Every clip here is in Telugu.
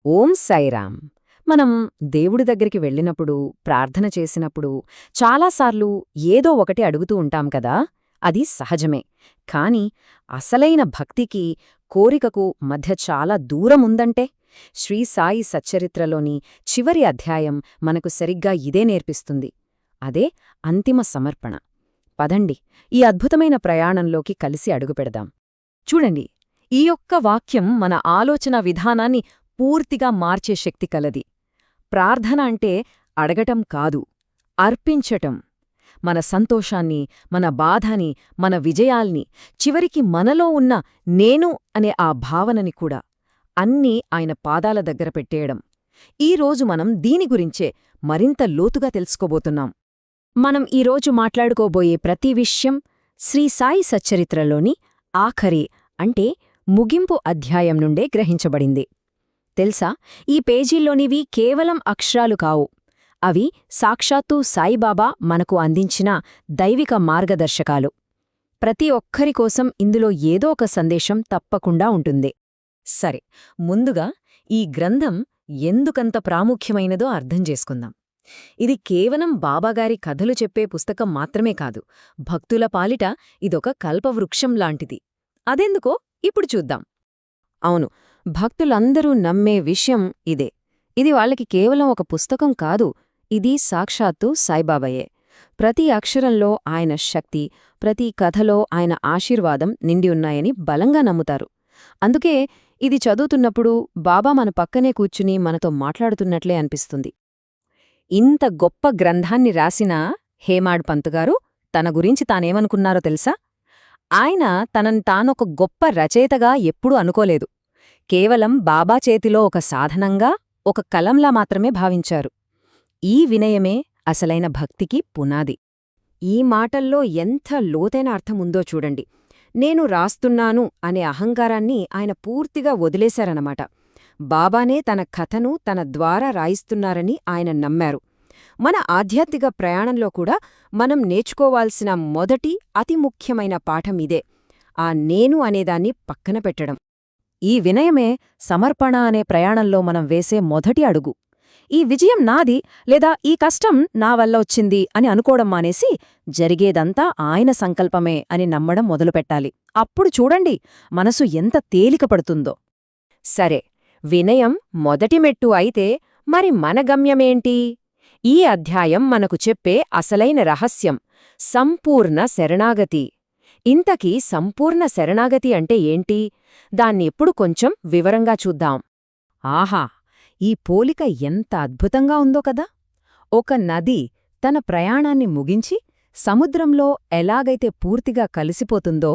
ఓం సాయిరామ్. మనం దేవుడి దగ్గరికి వెళ్ళినప్పుడు, ప్రార్థన చేసినప్పుడు చాలాసార్లు ఏదో ఒకటి అడుగుతూ ఉంటాం కదా. అది సహజమే. కాని అసలైన భక్తికి, కోరికకు మధ్య చాలా దూరముందంటే శ్రీ సాయి సచ్చరిత్రలోని చివరి అధ్యాయం మనకు సరిగ్గా ఇదే నేర్పిస్తుంది. అదే అంతిమ సమర్పణ. పదండి, ఈ అద్భుతమైన ప్రయాణంలోకి కలిసి అడుగుపెడదాం. చూడండి, ఈ యొక్క వాక్యం మన ఆలోచన విధానాన్ని పూర్తిగా మార్చే శక్తి కలది. ప్రార్థన అంటే అడగటం కాదు, అర్పించటం. మన సంతోషాన్ని, మన బాధని, మన విజయాల్ని, చివరికి మనలో ఉన్న నేను అనే ఆ భావనని కూడా అన్నీ ఆయన పాదాల దగ్గర పెట్టేయడం. ఈరోజు మనం దీని గురించే మరింత లోతుగా తెలుసుకోబోతున్నాం. మనం ఈరోజు మాట్లాడుకోబోయే ప్రతి విషయం శ్రీ సాయి సచ్చరిత్రలోని ఆఖరి అంటే ముగింపు అధ్యాయం నుండే గ్రహించబడింది. తెలుసా, ఈ పేజీల్లోనివి కేవలం అక్షరాలు కావు. అవి సాక్షాత్తూ సాయిబాబా మనకు అందించిన దైవిక మార్గదర్శకాలు. ప్రతి ఒక్కరి కోసం ఇందులో ఏదో ఒక సందేశం తప్పకుండా ఉంటుంది. సరే, ముందుగా ఈ గ్రంథం ఎందుకంత ప్రాముఖ్యమైనదో అర్థం చేసుకుందాం. ఇది కేవలం బాబాగారి కథలు చెప్పే పుస్తకం మాత్రమే కాదు, భక్తుల పాలిట ఇదొక కల్పవృక్షం లాంటిది. అదెందుకో ఇప్పుడు చూద్దాం. అవును, భక్తులందరూ నమ్మే విషయం ఇదే. ఇది వాళ్ళకి కేవలం ఒక పుస్తకం కాదు, ఇది సాక్షాత్తు సాయిబాబాయే. ప్రతి అక్షరంలో ఆయన శక్తి, ప్రతి కథలో ఆయన ఆశీర్వాదం నిండి ఉన్నాయని బలంగా నమ్ముతారు. అందుకే ఇది చదువుతున్నప్పుడు బాబా మన పక్కనే కూర్చుని మనతో మాట్లాడుతున్నట్లే అనిపిస్తుంది. ఇంత గొప్ప గ్రంథాన్ని రాసిన హేమాడ్ పంతుగారు తన గురించి తానేమనుకున్నారో తెలుసా? ఆయన తనను తానొక గొప్ప రచయితగా ఎప్పుడూ అనుకోలేదు. కేవలం బాబా చేతిలో ఒక సాధనంగా, ఒక కలంలా మాత్రమే భావించారు. ఈ వినయమే అసలైన భక్తికి పునాది. ఈ మాటల్లో ఎంత లోతైన అర్థముందో చూడండి. నేను రాస్తున్నాను అనే అహంకారాన్ని ఆయన పూర్తిగా వదిలేశారన్నమాట. బాబానే తన కథను తన ద్వారా రాయిస్తున్నారని ఆయన నమ్మారు. మన ఆధ్యాత్మిక ప్రయాణంలో కూడా మనం నేర్చుకోవాల్సిన మొదటి అతి ముఖ్యమైన పాఠం ఇదే, ఆ నేను అనేదాన్ని పక్కన పెట్టడం. ఈ వినయమే సమర్పణ అనే ప్రయాణంలో మనం వేసే మొదటి అడుగు. ఈ విజయం నాది లేదా ఈ కష్టం నా వల్ల వచ్చింది అని అనుకోవడం మానేసి, జరిగేదంతా ఆయన సంకల్పమే అని నమ్మడం మొదలుపెట్టాలి. అప్పుడు చూడండి, మనసు ఎంత తేలికపడుతుందో. సరే, వినయం మొదటి మెట్టు అయితే మరి మన గమ్యమేంటి? ఈ అధ్యాయం మనకు చెప్పే అసలైన రహస్యం సంపూర్ణ శరణాగతి. ఇంతకీ సంపూర్ణ శరణాగతి అంటే ఏంటి? దాన్నెప్పుడు కొంచెం వివరంగా చూద్దాం. ఆహా, ఈ పోలిక ఎంత అద్భుతంగా ఉందో కదా! ఒక నది తన ప్రయాణాన్ని ముగించి సముద్రంలో ఎలాగైతే పూర్తిగా కలిసిపోతుందో,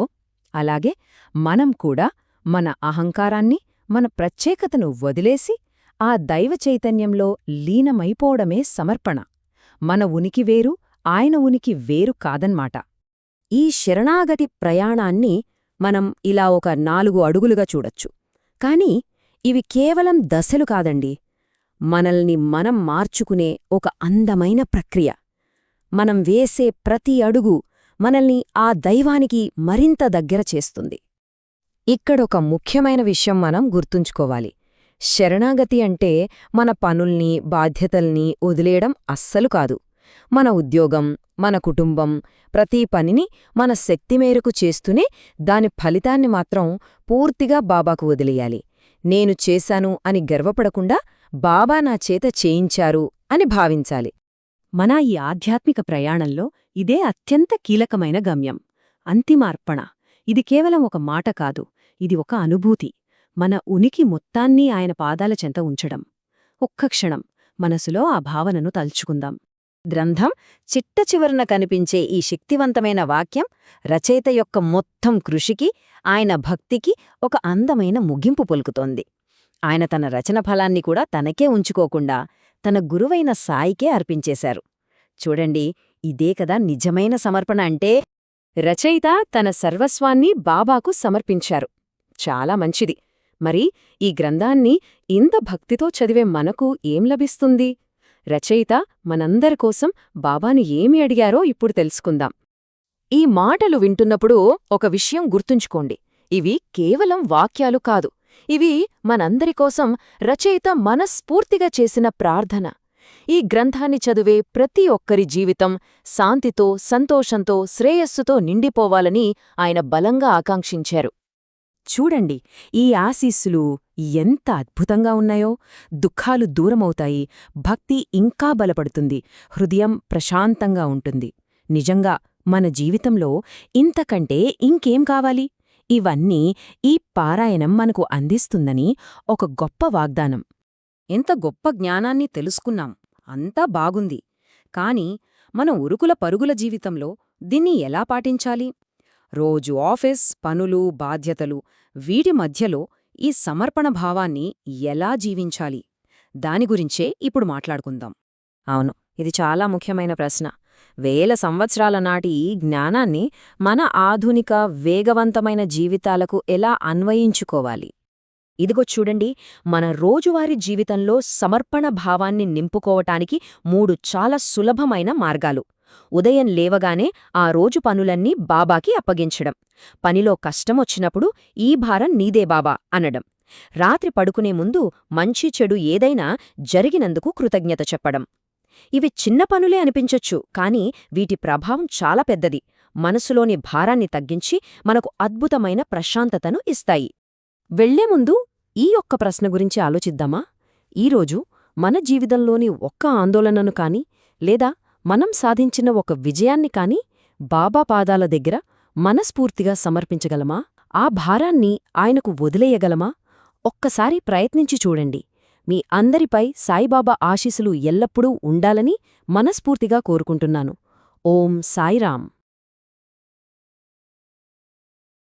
అలాగే మనం కూడా మన అహంకారాన్ని, మన ప్రత్యేకతను వదిలేసి ఆ దైవ చైతన్యంలో లీనమైపోవడమే సమర్పణ. మన ఉనికి వేరు, ఆయన ఉనికి వేరు కాదన్మాట. ఈ శరణాగతి ప్రయాణాన్ని మనం ఇలా ఒక 4 అడుగులుగా చూడొచ్చు. కాని ఇవి కేవలం దశలు కాదండి, మనల్ని మనం మార్చుకునే ఒక అందమైన ప్రక్రియ. మనం వేసే ప్రతి అడుగు మనల్ని ఆ దైవానికి మరింత దగ్గర చేస్తుంది. ఇక్కడొక ముఖ్యమైన విషయం మనం గుర్తుంచుకోవాలి. శరణాగతి అంటే మన పనుల్ని, బాధ్యతల్ని వదిలేయడం అస్సలు కాదు. మన ఉద్యోగం, మన కుటుంబం, ప్రతి పనిని మన శక్తి మేరకు చేస్తూనే దాని ఫలితాన్ని మాత్రం పూర్తిగా బాబాకు వదిలేయాలి. నేను చేశాను అని గర్వపడకుండా బాబా నా చేత చేయించారు అని భావించాలి. మన ఈ ఆధ్యాత్మిక ప్రయాణంలో ఇదే అత్యంత కీలకమైన గమ్యం, అంతిమ అర్పణ. ఇది కేవలం ఒక మాట కాదు, ఇది ఒక అనుభూతి. మన ఉనికి మొత్తాన్ని ఆయన పాదాల చెంత ఉంచడం. ఒక్క క్షణం మనసులో ఆ భావనను తలుచుకుందాం. గ్రంథం చిట్ట చివరన కనిపించే ఈ శక్తివంతమైన వాక్యం రచయిత యొక్క మొత్తం కృషికి, ఆయన భక్తికి ఒక అందమైన ముగింపు పలుకుతోంది. ఆయన తన రచన ఫలాన్ని కూడా తనకే ఉంచుకోకుండా తన గురువైన సాయికే అర్పించేశారు. చూడండి, ఇదే కదా నిజమైన సమర్పణ అంటే. రచయిత తన సర్వస్వాన్ని బాబాకు సమర్పించారు. చాలా మంచిది. మరి ఈ గ్రంథాన్ని ఇంత భక్తితో చదివే మనకు ఏం లభిస్తుంది? రచయిత మనందరి కోసం బాబాను ఏమి అడిగారో ఇప్పుడు తెలుసుకుందాం. ఈ మాటలు వింటున్నప్పుడు ఒక విషయం గుర్తుంచుకోండి, ఇవి కేవలం వాక్యాలు కాదు, ఇవి మనందరి కోసం రచయిత మనస్ఫూర్తిగా చేసిన ప్రార్థన. ఈ గ్రంథాన్ని చదివే ప్రతి ఒక్కరి జీవితం శాంతితో, సంతోషంతో, శ్రేయస్సుతో నిండిపోవాలని ఆయన బలంగా ఆకాంక్షించారు. చూడండి, ఈ ఆశీస్సులు ఎంత అద్భుతంగా ఉన్నాయో. దుఃఖాలు దూరమవుతాయి, భక్తి ఇంకా బలపడుతుంది, హృదయం ప్రశాంతంగా ఉంటుంది. నిజంగా మన జీవితంలో ఇంతకంటే ఇంకేం కావాలి? ఇవన్నీ ఈ పారాయణం మనకు అందిస్తుందని ఒక గొప్ప వాగ్దానం. ఎంత గొప్ప జ్ఞానాన్ని తెలుసుకున్నాం, అంతా బాగుంది. కాని మన ఉరుకుల పరుగుల జీవితంలో దీన్ని ఎలా పాటించాలి? రోజు ఆఫీస్, పనులు, బాధ్యతలు, వీటి మధ్యలో ఈ సమర్పణ భావాన్ని ఎలా జీవించాలి? దాని గురించే ఇప్పుడు మాట్లాడుకుందాం. అవును, ఇది చాలా ముఖ్యమైన ప్రశ్న. వేల సంవత్సరాల నాటి ఈ జ్ఞానాన్ని మన ఆధునిక, వేగవంతమైన జీవితాలకు ఎలా అన్వయించుకోవాలి? ఇదిగో చూడండి, మన రోజువారీ జీవితంలో సమర్పణ భావాన్ని నింపుకోవటానికి 3 చాలా సులభమైన మార్గాలు. ఉదయం లేవగానే ఆ రోజు పనులన్నీ బాబాకి అప్పగించడం. పనిలో కష్టమొచ్చినప్పుడు ఈ భారం నీదే బాబా అనడం. రాత్రి పడుకునే ముందు మంచి చెడు ఏదైనా జరిగినందుకు కృతజ్ఞత చెప్పడం. ఇవి చిన్న పనులే అనిపించొచ్చు, కాని వీటి ప్రభావం చాలా పెద్దది. మనసులోని భారాన్ని తగ్గించి మనకు అద్భుతమైన ప్రశాంతతను ఇస్తాయి. వెళ్లే ముందు ఈ ఒక్క ప్రశ్న గురించి ఆలోచిద్దామా? ఈరోజు మన జీవితంలోని ఒక్క ఆందోళనను కాని, లేదా మనం సాధించిన ఒక విజయాన్ని కాని బాబా పాదాల దగ్గర మనస్ఫూర్తిగా సమర్పించగలమా? ఆ భారాన్ని ఆయనకు వదిలేయగలమా? ఒక్కసారి ప్రయత్నించి చూడండి. మీ అందరిపై సాయిబాబా ఆశీస్సులు ఎల్లప్పుడూ ఉండాలని మనస్ఫూర్తిగా కోరుకుంటున్నాను. ఓం సాయిరాం.